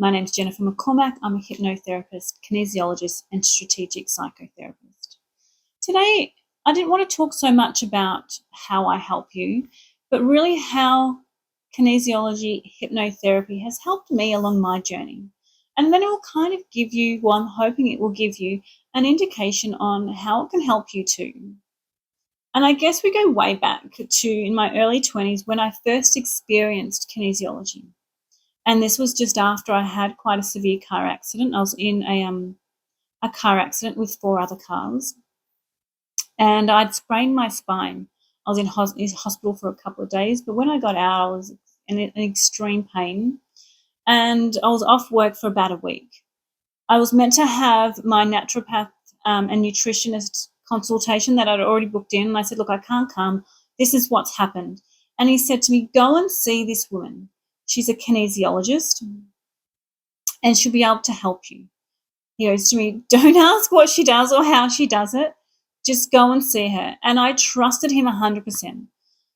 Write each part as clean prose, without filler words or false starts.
My name's Jennifer McCormack. I'm a hypnotherapist, kinesiologist, and strategic psychotherapist. Today, I didn't want to talk so much about how I help you, but really how kinesiology, hypnotherapy has helped me along my journey. And then it will kind of give you, well, I'm hoping it will give you an indication on how it can help you too. And I guess we go way back to in my early 20s when I first experienced kinesiology. And this was just after I had quite a severe car accident. I was in a car accident with 4 other cars, and I'd sprained my spine. I was in hospital for a couple of days, but when I got out, I was in extreme pain, and I was off work for about a week. I was meant to have my naturopath and nutritionist consultation that I'd already booked in, and I said, look, I can't come. This is what's happened. And he said to me, go and see this woman. She's a kinesiologist, and she'll be able to help you. He goes to me, don't ask what she does or how she does it. Just go and see her. And I trusted him 100%.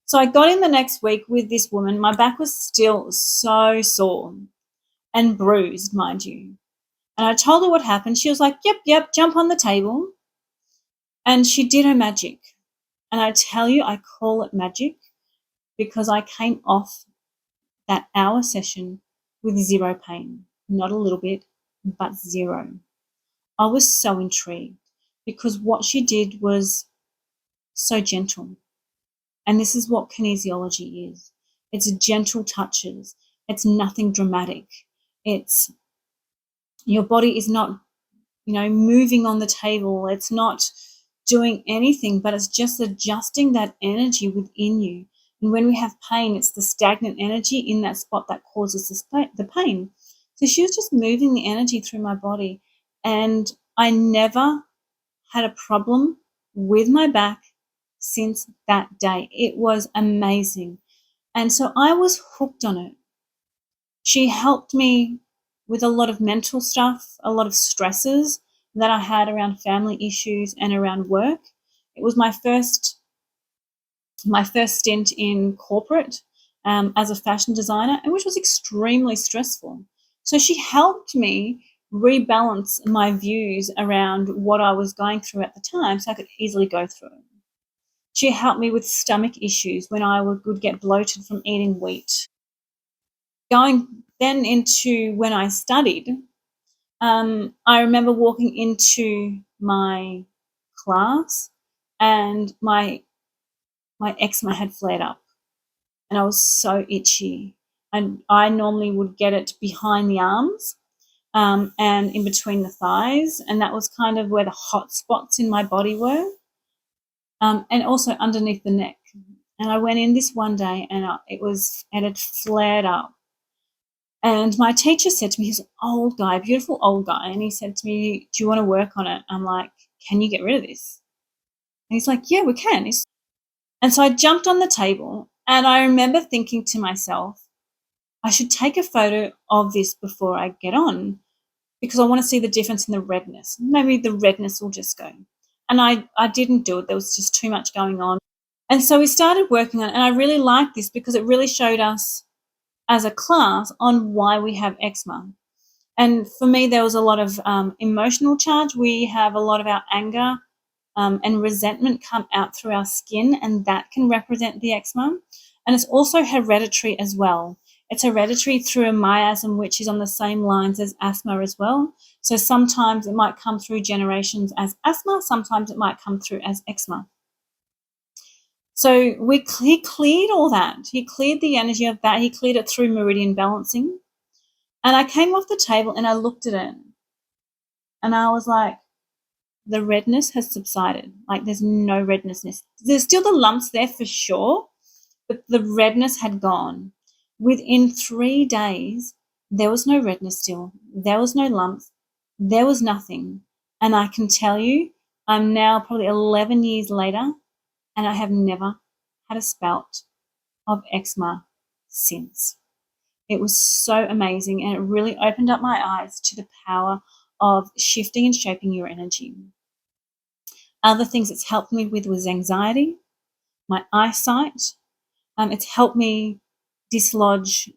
So I got in the next week with this woman. My back was still so sore and bruised, mind you. And I told her what happened. She was like, yep, jump on the table. And she did her magic. And I tell you, I call it magic because I came off that hour session with zero pain. Not a little bit, but zero. I was so intrigued because what she did was so gentle. And this is what kinesiology is. It's gentle touches. It's nothing dramatic. It's your body is not, moving on the table. It's not doing anything, but it's just adjusting that energy within you. And when we have pain, it's the stagnant energy in that spot that causes the pain. So she was just moving the energy through my body. And I never had a problem with my back since that day. It was amazing. And so I was hooked on it. She helped me with a lot of mental stuff, a lot of stresses that I had around family issues and around work. It was my first stint in corporate as a fashion designer, and which was extremely stressful. So she helped me rebalance my views around what I was going through at the time so I could easily go through it. She helped me with stomach issues when I would get bloated from eating wheat. Going then into when I studied, I remember walking into my class and my eczema had flared up and I was so itchy. And I normally would get it behind the arms and in between the thighs, and that was kind of where the hot spots in my body were, and also underneath the neck. And I went in this one day and it had flared up. And my teacher said to me, he's an old guy, beautiful old guy, and he said to me, do you want to work on it? I'm like, can you get rid of this? And he's like, yeah, we can. And so I jumped on the table, and I remember thinking to myself, I should take a photo of this before I get on because I want to see the difference in the redness. Maybe the redness will just go. And I didn't do it. There was just too much going on. And so we started working on it, and I really liked this because it really showed us as a class on why we have eczema. And for me, there was a lot of emotional charge. We have a lot of our anger and resentment come out through our skin, and that can represent the eczema. And it's also hereditary as well. It's hereditary through a miasm, which is on the same lines as asthma as well. So sometimes it might come through generations as asthma, sometimes it might come through as eczema. So he cleared all that. He cleared the energy of that. He cleared it through meridian balancing. And I came off the table and I looked at it and I was like, the redness has subsided. Like there's no redness. There's still the lumps there for sure, but the redness had gone. Within 3 days, there was no redness still. There was no lumps. There was nothing. And I can tell you, I'm now probably 11 years later, and I have never had a spout of eczema since. It was so amazing, and it really opened up my eyes to the power of shifting and shaping your energy. Other things it's helped me with was anxiety, my eyesight. It's helped me dislodge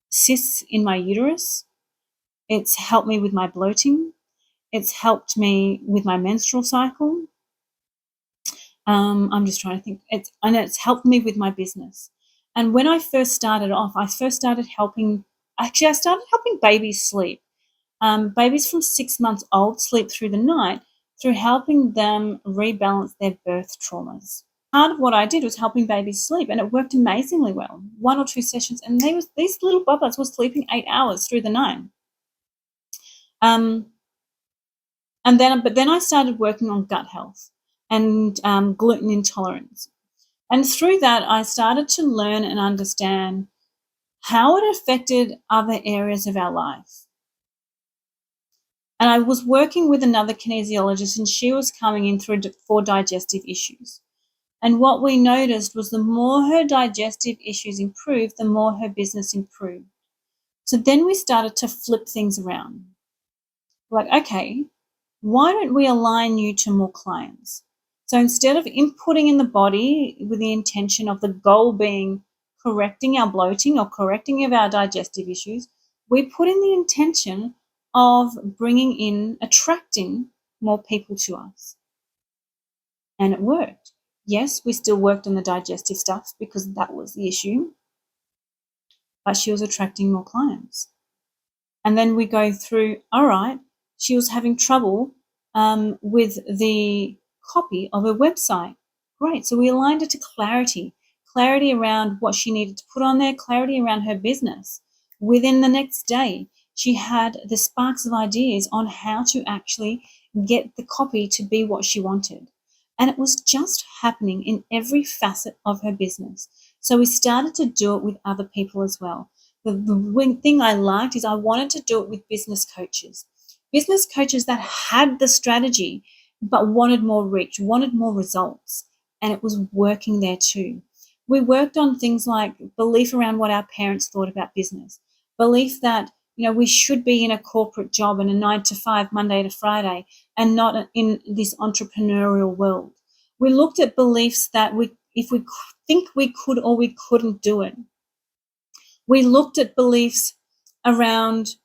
cysts in my uterus. It's helped me with my bloating. It's helped me with my menstrual cycle. I'm just trying to think. It's helped me with my business. And when I first started off, I started helping babies sleep. Babies from 6 months old sleep through the night through helping them rebalance their birth traumas. Part of what I did was helping babies sleep, and it worked amazingly well. 1 or 2 sessions, and these little bubbas were sleeping 8 hours through the night. But then I started working on gut health and gluten intolerance. And through that, I started to learn and understand how it affected other areas of our life. And I was working with another kinesiologist, and she was coming in for digestive issues. And what we noticed was the more her digestive issues improved, the more her business improved. So then we started to flip things around. Like, okay, why don't we align you to more clients? So instead of inputting in the body with the intention of the goal being correcting our bloating or correcting of our digestive issues, we put in the intention of attracting more people to us. And it worked. Yes, we still worked on the digestive stuff because that was the issue, but she was attracting more clients. And then we go through, all right, she was having trouble with the copy of her website. Great. So we aligned it to clarity around what she needed to put on there, clarity around her business. Within the next day, she had the sparks of ideas on how to actually get the copy to be what she wanted. And it was just happening in every facet of her business. So we started to do it with other people as well. The thing I liked is I wanted to do it with business coaches that had the strategy but wanted more reach, wanted more results, and it was working there too. We worked on things like belief around what our parents thought about business, belief that we should be in a corporate job in a 9 to 5, Monday to Friday, and not in this entrepreneurial world. We looked at beliefs that if we think we could or we couldn't do it. We looked at beliefs around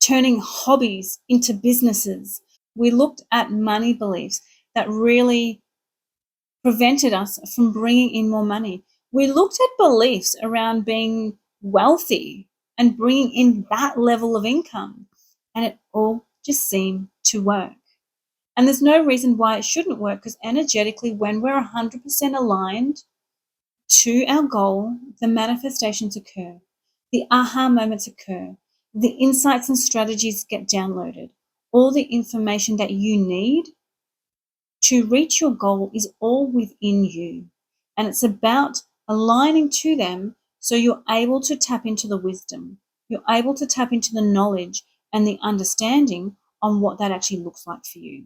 turning hobbies into businesses. We looked at money beliefs that really prevented us from bringing in more money. We looked at beliefs around being wealthy and bringing in that level of income, and it all just seemed to work. And there's no reason why it shouldn't work, because energetically, when we're 100% aligned to our goal, the manifestations occur, the aha moments occur, the insights and strategies get downloaded. All the information that you need to reach your goal is all within you. And it's about aligning to them so you're able to tap into the wisdom. You're able to tap into the knowledge and the understanding on what that actually looks like for you.